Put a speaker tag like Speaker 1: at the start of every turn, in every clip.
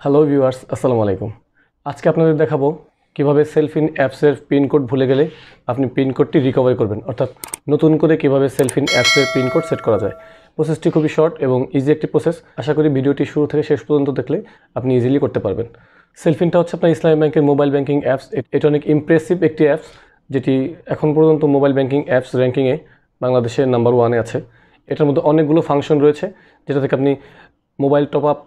Speaker 1: Hello viewers, আসসালামু আলাইকুম। আজকে আপনাদের দেখাবো কিভাবে সেলফিন অ্যাপসের পিন কোড ভুলে গেলে আপনি পিন কোডটি রিকভারি করবেন, অর্থাৎ নতুন করে কিভাবে সেলফিন অ্যাপসের পিন কোড সেট করা যায়। প্রসেসটি খুবই শর্ট এবং ইজি একটি প্রসেস। আশা করি ভিডিওটি শুরু থেকে শেষ পর্যন্ত দেখলে আপনি ইজিলি করতে পারবেন। সেলফিনটা হচ্ছে আপনার ইসলামী ব্যাংকের মোবাইল ব্যাংকিং অ্যাপস। এটা অনেক ইমপ্রেসিভ একটি অ্যাপস, যেটি এখন পর্যন্ত মোবাইল ব্যাংকিং অ্যাপস র্যাঙ্কিংয়ে বাংলাদেশের নাম্বার 1-এ আছে। এটার মধ্যে অনেকগুলো ফাংশন রয়েছে, যেটা থেকে আপনি mobile top up,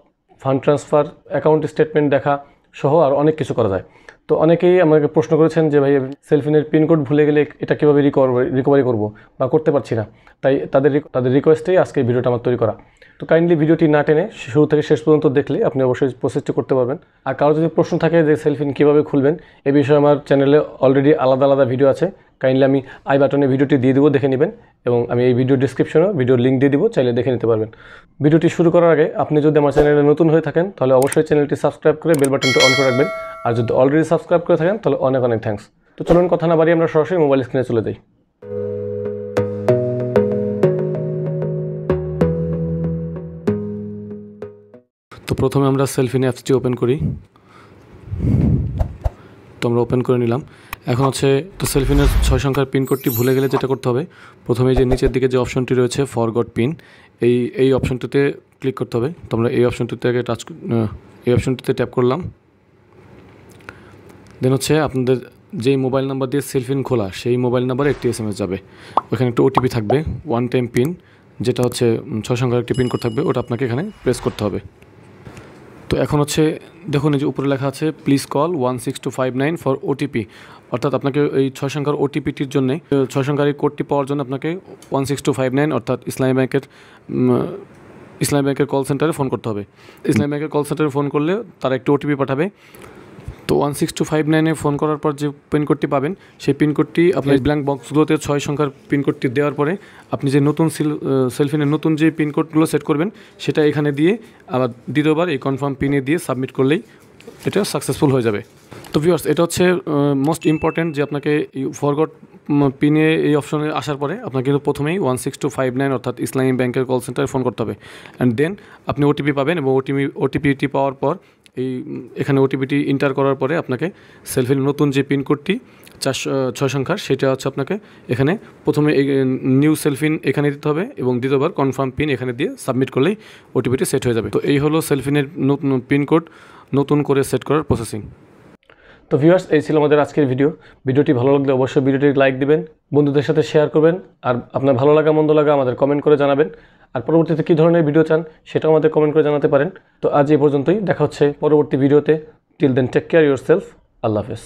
Speaker 1: fund transfer, account statement দেখা সহ আর অনেক কিছু করা যায়। তো অনেকেই আমাকে প্রশ্ন করেছেন যে ভাই, সেলফিনের পিনকোড ভুলে গেলে এটা কীভাবে রিকভারি করব বা করতে পারছি না। তাই তাদের রিকোয়েস্টেই আজকে ভিডিওটা আমার তৈরি করা। তো কাইন্ডলি ভিডিওটি না টেনে শুরু থেকে শেষ পর্যন্ত দেখলে আপনি অবশ্যই প্রসেসটি করতে পারবেন। আর কারো যদি প্রশ্ন থাকে যে সেলফিন কীভাবে খুলবেন, এ বিষয়ে আমার চ্যানেলে অলরেডি আলাদা আলাদা ভিডিও আছে। কাইন্ডলি আমি আই বাটনে ভিডিওটি দিয়ে দেবো, দেখে নেবেন, এবং আমি এই ভিডিও ডিসক্রিপশনেও ভিডিওর লিঙ্ক দিয়ে দিব, চাইলে দেখে নিতে পারবেন। ভিডিওটি শুরু করার আগে আপনি যদি আমার চ্যানেলে নতুন হয়ে থাকেন তাহলে অবশ্যই চ্যানেলটি সাবস্ক্রাইব করে বেল বাটনটি অন করে রাখবেন। আর যদি অলরেডি সাবস্ক্রাইব করে থাকেন তাহলে অনেক অনেক থ্যাঙ্কস। তো চলুন কথা না বাড়িয়ে আমরা সরাসরি মোবাইল স্ক্রিনে চলে যাই। তো প্রথমে আমরা সেলফিন অ্যাপসটি ওপেন করি। তো আমরা ওপেন করে নিলাম। এখন হচ্ছে তো সেলফিনের 6 সংখ্যার পিনকোডটি ভুলে গেলে যেটা করতে হবে, প্রথমে যে নিচের দিকে যে অপশনটি রয়েছে ফরগট পিন, এই অপশনটিতে ক্লিক করতে হবে। তো আমরা এই অপশনটিতে ট্যাপ করলাম। দেন হচ্ছে আপনাদের যেই মোবাইল নাম্বার দিয়ে সেলফিন খোলা সেই মোবাইল নাম্বারে একটি SMS যাবে। ওখানে একটা ওটিপি থাকবে, 1 টাইম পিন, যেটা হচ্ছে 6 সংখ্যার একটি পিনকোড থাকবে, ওটা আপনাকে এখানে প্রেস করতে হবে। তো এখন হচ্ছে দেখুন, এই যে উপরে লেখা আছে প্লিজ কল 16259 ফর ওটিপি, অর্থাৎ আপনাকে এই 6 সংখ্যার ওটিপিটির জন্য, 6 সংখ্যার এই কোডটি পাওয়ার জন্য আপনাকে 16259 অর্থাৎ ইসলামী ব্যাংকের কল সেন্টারে ফোন করতে হবে। ইসলামী ব্যাংকের কল সেন্টারে ফোন করলে তারা একটি ওটিপি পাঠাবে। তো 16259-এ ফোন করার পর যে পিনকোডটি পাবেন, সেই পিনকোডটি আপনার ব্ল্যাঙ্ক বক্সগুলোতে 6 সংখ্যার পিনকোডটি দেওয়ার পরে আপনি যে নতুন সেলফিনের নতুন যে পিনকোডগুলো সেট করবেন সেটা এখানে দিয়ে আবার দ্বিতীয়বার এই কনফার্ম পিনে দিয়ে সাবমিট করলেই এটা সাকসেসফুল হয়ে যাবে। তো ভিউয়ার্স, এটা হচ্ছে মোস্ট ইম্পর্ট্যান্ট যে আপনাকে ফরগট পিনে এই অপশনে আসার পরে আপনাকে কিন্তু প্রথমেই 16259 অর্থাৎ ইসলামী ব্যাংকের কল সেন্টারে ফোন করতে হবে। অ্যান্ড দেন আপনি ওটিপি পাবেন, এবং ওটিপিটি পাওয়ার পর এখানে ওটিপিটি এন্টার করার পরে আপনাকে সেলফিনের নতুন যে পিনকোডটি 6 সংখ্যার, সেটা হচ্ছে আপনাকে এখানে প্রথমে নিউ সেলফিন এখানে দিতে হবে, এবং দ্বিতীয়বার কনফার্ম পিন এখানে দিয়ে সাবমিট করলেই ওটিপিটি সেট হয়ে যাবে। তো এই হলো সেলফিনের নতুন পিনকোড নতুন করে সেট করার প্রসেসিং। তো ভিউয়ার্স, এই ছিল আমাদের আজকের ভিডিওটি ভালো লাগলে অবশ্যই ভিডিওটি লাইক দিবেন, বন্ধুদের সাথে শেয়ার করবেন, আর আপনার ভালো লাগা মন্দ লাগা আমাদের কমেন্ট করে জানাবেন। আর পরবর্তীতে কী ধরনের ভিডিও চান সেটাও আমাদের কমেন্ট করে জানাতে পারেন। তো আজ এই পর্যন্তই, দেখা হচ্ছে পরবর্তী ভিডিওতে। Till then take care yourself. আল্লাহ হাফেজ।